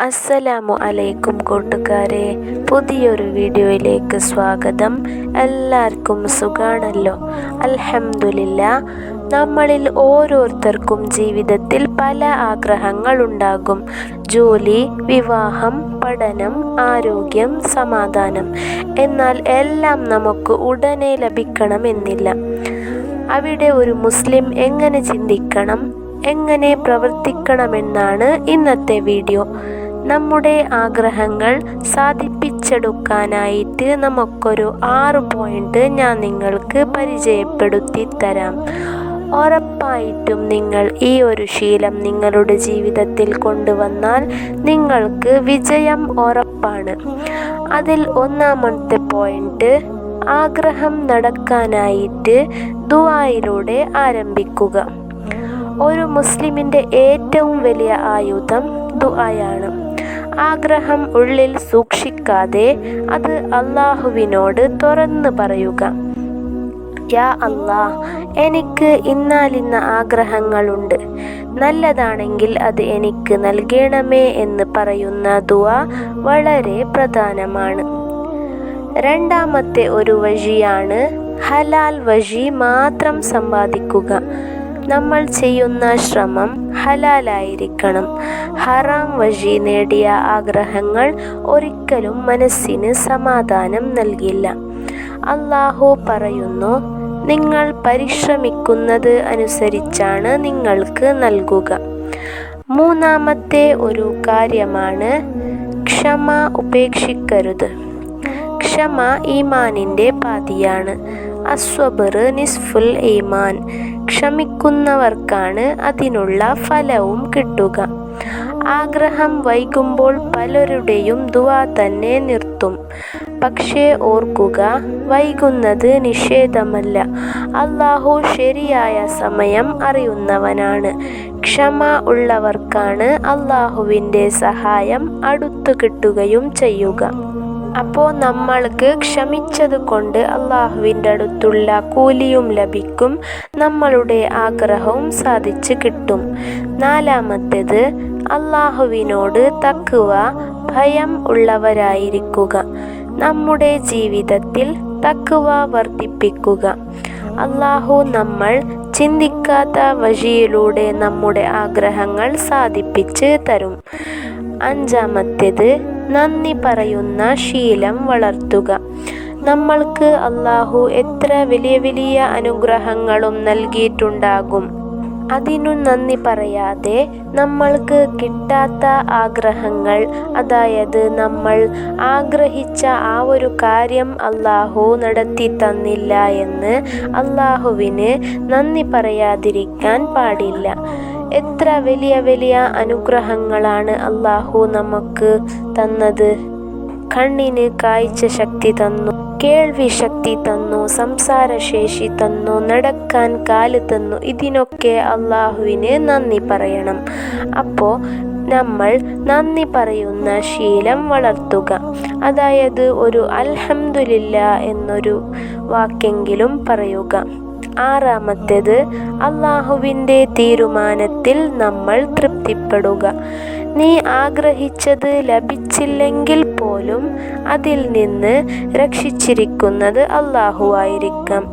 അസ്സലാമു അലൈക്കും കൂട്ടുകാരെ, പുതിയൊരു വീഡിയോയിലേക്ക് സ്വാഗതം. എല്ലാവർക്കും സുഖാണല്ലോ? അൽഹംദുലില്ലാ. നമ്മളിൽ ഓരോരുത്തർക്കും ജീവിതത്തിൽ പല ആഗ്രഹങ്ങളുണ്ടാകും. ജോലി, വിവാഹം, പഠനം, ആരോഗ്യം, സമാധാനം. എന്നാൽ എല്ലാം നമുക്ക് ഉടനെ ലഭിക്കണമെന്നില്ല. അവിടെ ഒരു മുസ്ലിം എങ്ങനെ ചിന്തിക്കണം, എങ്ങനെ പ്രവർത്തിക്കണമെന്നാണ് ഇന്നത്തെ വീഡിയോ. നമ്മുടെ ആഗ്രഹങ്ങൾ സാധിപ്പിച്ചെടുക്കാനായിട്ട് നമുക്കൊരു 6 പോയിന്റ് ഞാൻ നിങ്ങൾക്ക് പരിചയപ്പെടുത്തി തരാം. ഉറപ്പായിട്ടും നിങ്ങൾ ഈ ഒരു ശീലം നിങ്ങളുടെ ജീവിതത്തിൽ കൊണ്ടുവന്നാൽ നിങ്ങൾക്ക് വിജയം ഉറപ്പാണ്. അതിൽ ഒന്നാമത്തെ പോയിന്റ്, ആഗ്രഹം നടക്കാനായിട്ട് ദുആയിലൂടെ ആരംഭിക്കുക. ഒരു മുസ്ലിമിൻ്റെ ഏറ്റവും വലിയ ആയുധം ദുആയാണ്. ആഗ്രഹം ഉള്ളിൽ സൂക്ഷിക്കാതെ അത് അല്ലാഹുവിനോട് തുറന്നു പറയുക. യാ അല്ലാഹ്, എനിക്ക് ഇന്നാലിന്ന ആഗ്രഹങ്ങളുണ്ട്, നല്ലതാണെങ്കിൽ അത് എനിക്ക് നൽകണമേ എന്ന് പറയുന്ന ദുആ വളരെ പ്രധാനമാണ്. രണ്ടാമത്തെ ഒരു വഴിയാണ് ഹലാൽ വഴി മാത്രം സമ്പാദിക്കുക. നമ്മൾ ചെയ്യുന്ന ശ്രമം ഹലാലായിരിക്കണം. ഹറാം വഴി നേടിയ ആഗ്രഹങ്ങൾ ഒരിക്കലും മനസ്സിന് സമാധാനം നൽകില്ല. അല്ലാഹു പറയുന്നു, നിങ്ങൾ പരിശ്രമിക്കുന്നത് അനുസരിച്ചാണ് നിങ്ങൾക്ക് നൽകുക. മൂന്നാമത്തെ ഒരു കാര്യമാണ് ക്ഷമ ഉപേക്ഷിക്കരുത്. ക്ഷമ ഈമാനിൻ്റെ പാതിയാണ്. അസ്വബർ നിസ്ഫുൽ ഈമാൻ. ക്ഷമിക്കുന്നവർക്കാണ് അതിനുള്ള ഫലവും കിട്ടുക. ആഗ്രഹം വൈകുമ്പോൾ പലരുടെയും ദുആ തന്നെ നിർത്തും. പക്ഷേ ഓർക്കുക, വൈകുന്നത് നിഷേധമല്ല. അല്ലാഹു ശരിയായ സമയം അറിയുന്നവനാണ്. ക്ഷമ ഉള്ളവർക്കാണ് അല്ലാഹുവിൻ്റെ സഹായം അടുത്തു കിട്ടുകയും ചെയ്യുക. അപ്പോൾ നമ്മൾക്ക് ക്ഷമിച്ചത് കൊണ്ട് അല്ലാഹുവിൻ്റെ അടുത്തുള്ള കൂലിയും ലഭിക്കും, നമ്മളുടെ ആഗ്രഹവും സാധിച്ചു കിട്ടും. നാലാമത്തേത്, അല്ലാഹുവിനോട് തഖ്വ, ഭയം ഉള്ളവരായിരിക്കുക. നമ്മുടെ ജീവിതത്തിൽ തഖ്വ വർദ്ധിപ്പിക്കുക. അല്ലാഹു നമ്മൾ ചിന്തിക്കാത്ത വഴിയിലൂടെ നമ്മുടെ ആഗ്രഹങ്ങൾ സാധിപ്പിച്ച് തരും. അഞ്ചാമത്തേത്, നന്ദി പറയുന്ന ശീലം വളർത്തുക. നമ്മൾക്ക് അല്ലാഹു എത്ര വലിയ വലിയ അനുഗ്രഹങ്ങളും നൽകിയിട്ടുണ്ടാകും. അതിനു നന്ദി പറയാതെ നമ്മൾക്ക് കിട്ടാത്ത ആഗ്രഹങ്ങൾ, അതായത് നമ്മൾ ആഗ്രഹിച്ച ആ ഒരു കാര്യം അല്ലാഹു നടത്തി തന്നില്ല എന്ന് അല്ലാഹുവിന് നന്ദി പറയാതിരിക്കാൻ പാടില്ല. എത്ര വലിയ വലിയ അനുഗ്രഹങ്ങളാണ് അല്ലാഹു നമുക്ക് തന്നത്. കണ്ണിന് കാഴ്ച ശക്തി തന്നു, കേൾവി ശക്തി തന്നു, സംസാരശേഷി തന്നു, നടക്കാൻ കാല് തന്നു. ഇതിനൊക്കെ അല്ലാഹുവിന് നന്ദി പറയണം. അപ്പോൾ നമ്മൾ നന്ദി പറയുന്ന ശീലം വളർത്തുക. അതായത് ഒരു അൽഹംദുലില്ലാ എന്നൊരു വാക്കെങ്കിലും പറയുക. ആറാമത്തേത്, അല്ലാഹുവിൻ്റെ തീരുമാനത്തിൽ നമ്മൾ തൃപ്തിപ്പെടുക. നീ ആഗ്രഹിച്ചത് ലഭിച്ചില്ലെങ്കിൽ പോലും അതിൽ നിന്ന് രക്ഷിച്ചിരിക്കുന്നത് അല്ലാഹു ആയിരിക്കാം.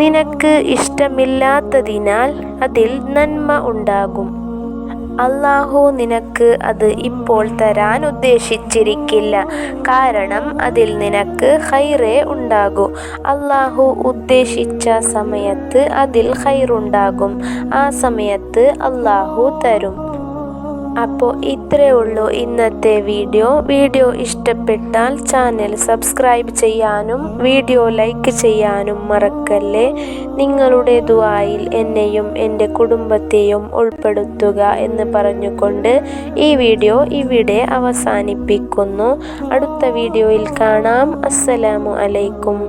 നിനക്ക് ഇഷ്ടമില്ലാത്തതിനാൽ അതിൽ നന്മ ഉണ്ടാകും. അല്ലാഹു നിനക്ക് അത് ഇപ്പോൾ തരാൻ ഉദ്ദേശിച്ചിരിക്കില്ല. കാരണം അതിൽ നിനക്ക് ഖൈറേ ഉണ്ടാകൂ. അല്ലാഹു ഉദ്ദേശിച്ച സമയത്ത് അതിൽ ഖൈറുണ്ടാകും. ആ സമയത്ത് അല്ലാഹു തരും. അപ്പോൾ ഇത്രയേ ഉള്ളൂ ഇന്നത്തെ വീഡിയോ ഇഷ്ടപ്പെട്ടാൽ ചാനൽ സബ്സ്ക്രൈബ് ചെയ്യാനും വീഡിയോ ലൈക്ക് ചെയ്യാനും മറക്കല്ലേ. നിങ്ങളുടെ ദുആയിൽ എന്നെയും എൻ്റെ കുടുംബത്തെയും ഉൾപ്പെടുത്തുക എന്ന് പറഞ്ഞുകൊണ്ട് ഈ വീഡിയോ ഇവിടെ അവസാനിപ്പിക്കുന്നു. അടുത്ത വീഡിയോയിൽ കാണാം. അസ്സലാമു അലൈക്കും.